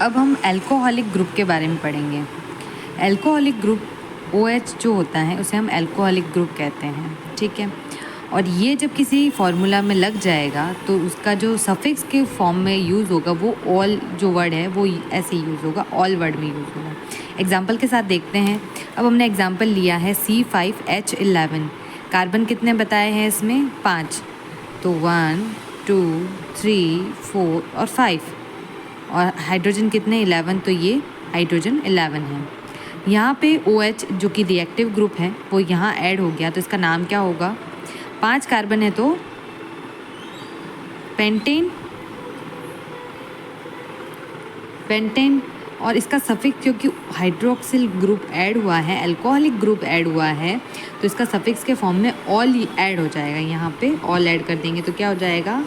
अब हम alcoholic group के बारे में पढ़ेंगे। अल्कोहलिक ग्रुप OH जो होता है उसे हम अल्कोहलिक ग्रुप कहते हैं, ठीक है। और ये जब किसी फार्मूला में लग जाएगा तो उसका जो सफिक्स के फॉर्म में यूज़ होगा वो ऑल जो वर्ड है वो ऐसे यूज़ होगा, ऑल वर्ड में यूज़ होगा। एग्जाम्पल के साथ देखते हैं। अब हमने एग्जाम्पल लिया है C5H11। कार्बन कितने बताए हैं इसमें? 5। तो 1 2 3 4 और 5। और हाइड्रोजन कितने? 11। तो ये हाइड्रोजन 11 है। यहाँ पे OH जो कि रिएक्टिव ग्रुप है वो यहाँ ऐड हो गया, तो इसका नाम क्या होगा? 5 कार्बन है तो पेंटेन, पेंटेन। और इसका सफिक्स क्योंकि हाइड्रोक्सिल ग्रुप ऐड हुआ है, अल्कोहलिक ग्रुप ऐड हुआ है, तो इसका सफिक्स के फॉर्म में ऑल ऐड हो जाएगा। यहाँ पे ऑल ऐड कर देंगे तो क्या हो जाएगा?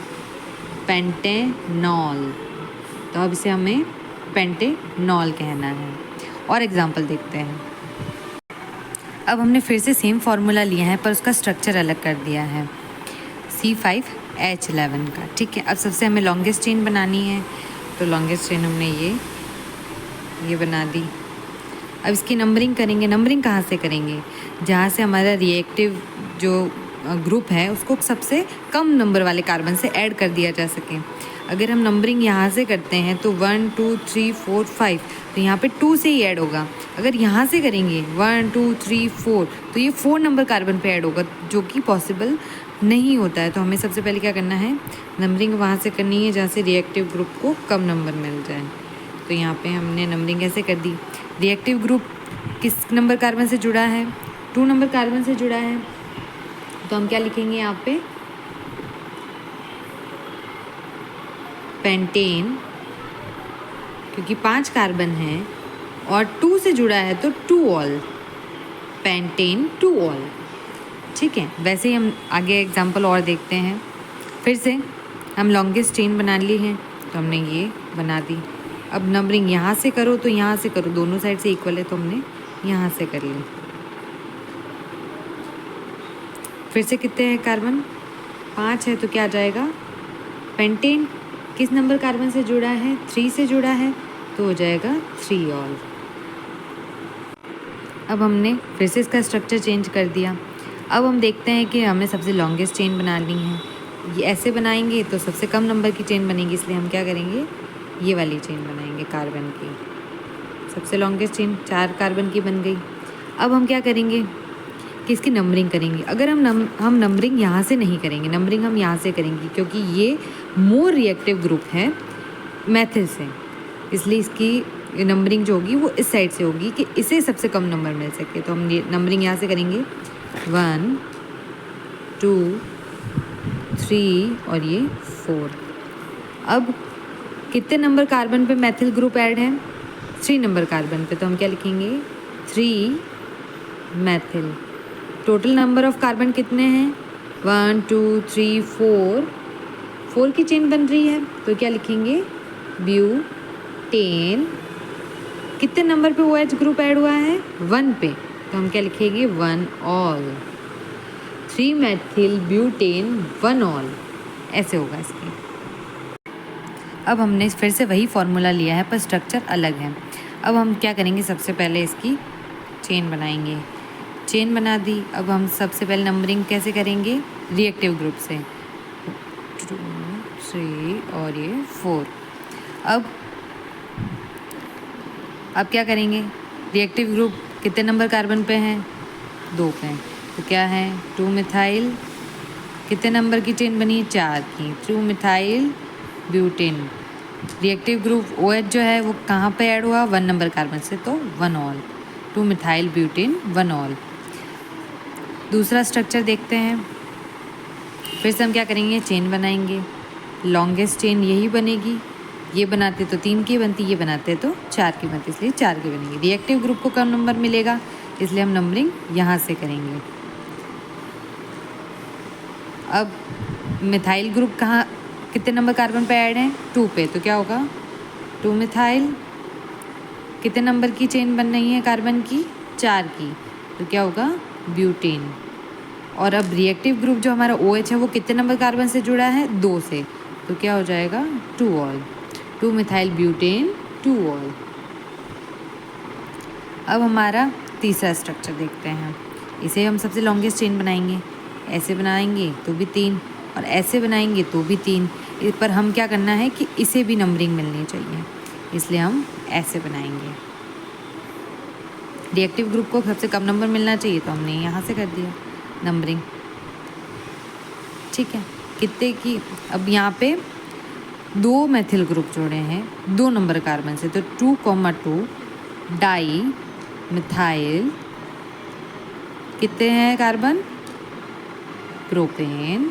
पेंटेनॉल। तो अब इसे हमें पेंटेनॉल कहना है। और एग्जाम्पल देखते हैं। अब हमने फिर से सेम फार्मूला लिया है पर उसका स्ट्रक्चर अलग कर दिया है C5H11 का, ठीक है। अब सबसे हमें लॉन्गेस्ट चेन बनानी है, तो लॉन्गेस्ट चेन हमने ये बना दी। अब इसकी नंबरिंग करेंगे। नंबरिंग कहाँ से करेंगे? जहाँ से हमारा रिएक्टिव जो ग्रुप है उसको सबसे कम नंबर वाले कार्बन से ऐड कर दिया जा सके। अगर हम नंबरिंग यहाँ से करते हैं तो 1 2 3 4 5, तो यहाँ पे 2 से ही ऐड होगा। अगर यहाँ से करेंगे 1 2 3 4, तो ये 4 नंबर कार्बन पे ऐड होगा, जो कि पॉसिबल नहीं होता है। तो हमें सबसे पहले क्या करना है? नंबरिंग वहाँ से करनी है जहाँ से रिएक्टिव ग्रुप को कम नंबर मिल जाए। तो यहाँ पे हमने नंबरिंग ऐसे कर दी। रिएक्टिव ग्रुप किस नंबर कार्बन से जुड़ा है? 2 नंबर कार्बन से जुड़ा है। तो हम क्या लिखेंगे यहाँ पे? पेंटेन, क्योंकि 5 कार्बन है और 2 से जुड़ा है तो 2 ऑल, पेंटेन 2 ऑल, ठीक है। वैसे ही हम आगे एग्जांपल और देखते हैं। फिर से हम लॉन्गेस्ट चेन बना ली है, तो हमने ये बना दी। अब नंबरिंग यहाँ से करो तो यहाँ से करो, दोनों साइड से इक्वल है तो हमने यहाँ से कर ली। फिर से कितने हैं कार्बन? 5 है, तो क्या आ जाएगा? पेंटेन किस नंबर कार्बन से जुड़ा है? 3 से जुड़ा है, तो हो जाएगा 3 ऑल। अब हमने फिर से इसका स्ट्रक्चर चेंज कर दिया। अब हम देखते हैं कि हमें सबसे लॉन्गेस्ट चेन बनानी है। ये ऐसे बनाएंगे तो सबसे कम नंबर की चेन बनेगी, इसलिए हम क्या करेंगे? ये वाली चेन बनाएंगे कार्बन की। सबसे लॉन्गेस्ट चेन 4 कार्बन की बन गई। अब हम क्या करेंगे कि इसकी नंबरिंग करेंगे। अगर हम नंबरिंग यहाँ से नहीं करेंगे, नंबरिंग हम यहाँ से करेंगे, क्योंकि ये मोर रिएक्टिव ग्रुप है मेथिल से, इसलिए इसकी नंबरिंग जो होगी वो इस साइड से होगी कि इसे सबसे कम नंबर मिल सके। तो हम नंबरिंग यहाँ से करेंगे 1 2 3 और ये 4। अब कितने नंबर कार्बन पे मेथिल ग्रुप ऐड है? 3 नंबर कार्बन पे, तो हम क्या लिखेंगे? 3 methyl. Total number of carbon कितने हैं? 1 2 3 4, 4 की चेन बन रही है, तो क्या लिखेंगे? ब्यूटेन। कितने नंबर पे OH ग्रुप ऐड हुआ है? 1 पे, तो हम क्या लिखेंगे? 1 ऑल। 3 मेथिल ब्यूटेन 1 ऑल, ऐसे होगा इसकी। अब हमने फिर से वही फॉर्मूला लिया है पर स्ट्रक्चर अलग है। अब हम क्या करेंगे? सबसे पहले इसकी चेन बनाएंगे। चेन बना दी। अब हम सबसे पहले नंबरिंग कैसे करेंगे? रिएक्टिव ग्रुप से 2 3 और ये 4। अब क्या करेंगे? रिएक्टिव ग्रुप कितने नंबर कार्बन पे हैं? 2 पे, तो क्या है? 2 मिथाइल। कितने नंबर की चेन बनी? 4 की, 2 methyl butane. Reactive group OH जो है वो कहाँ पे ऐड हुआ? 1 नंबर कार्बन से, तो 1 ऑल, 2 मिथाइल ब्यूटेन 1 ऑल। दूसरा स्ट्रक्चर देखते हैं। फिर से हम क्या करेंगे? चेन बनाएंगे। लॉन्गेस्ट चेन यही बनेगी। ये बनाते तो 3 की बनती, ये बनाते तो 4 की बनती, इसलिए 4 की बनेगी। रिएक्टिव ग्रुप को कम नंबर मिलेगा, इसलिए हम नंबरिंग यहाँ से करेंगे। अब मिथाइल ग्रुप कहाँ कितने नंबर कार्बन पे ऐड है? 2 पे, तो क्या होगा? 2 मिथाइल। कितने नंबर की चेन बन रही है कार्बन की? 4 की, तो क्या होगा? ब्यूटेन। और अब रिएक्टिव ग्रुप जो हमारा OH है वो कितने नंबर कार्बन से जुड़ा है? 2 से, तो क्या हो जाएगा? 2 ऑल, 2 मिथाइल ब्यूटेन 2 ऑल। अब हमारा तीसरा स्ट्रक्चर देखते हैं। इसे हम सबसे लॉन्गेस्ट चेन बनाएंगे, ऐसे बनाएंगे तो भी 3 और ऐसे बनाएंगे तो भी 3। पर हम क्या करना है कि इसे भी नंबरिंग मिलनी चाहिए, इसलिए हम ऐसे बनाएंगे। रिएक्टिव ग्रुप को सबसे कम नंबर मिलना चाहिए तो हमने यहाँ से कर दिया नंबरिंग, ठीक है। कितने की, अब यहाँ पे 2 मेथिल ग्रुप जोड़े हैं 2 नंबर कार्बन से, तो 2,2 डाई मिथाइल कितने हैं कार्बन, प्रोपेन।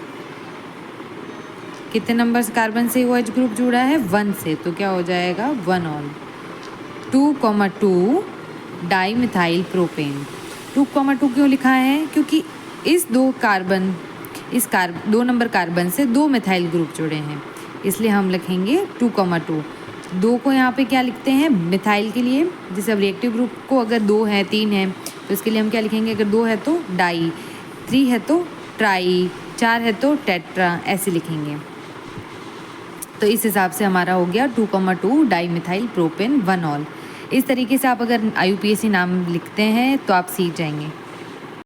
कितने नंबर से कार्बन से OH ग्रुप जुड़ा है, 1 से, तो क्या हो जाएगा 1 ऑल। 2,2 di methyl propane. 2,2 क्यों लिखा है, क्योंकि इस 2 नंबर कार्बन से 2 मिथाइल ग्रुप जुड़े हैं, इसलिए हम लिखेंगे 2,2। 2 को यहाँ पे क्या लिखते हैं मिथाइल के लिए, जैसे अब रिएक्टिव ग्रुप को अगर 2 है 3 है तो इसके लिए हम क्या लिखेंगे, अगर 2 है तो डाई, 3 है तो ट्राई, 4 है तो टेट्रा, ऐसे लिखेंगे। तो इस हिसाब से हमारा हो गया 2,2 डाई मिथाइल प्रोपेन 1 ऑल। इस तरीके से आप अगर IUPAC नाम लिखते हैं तो आप सीख जाएंगे।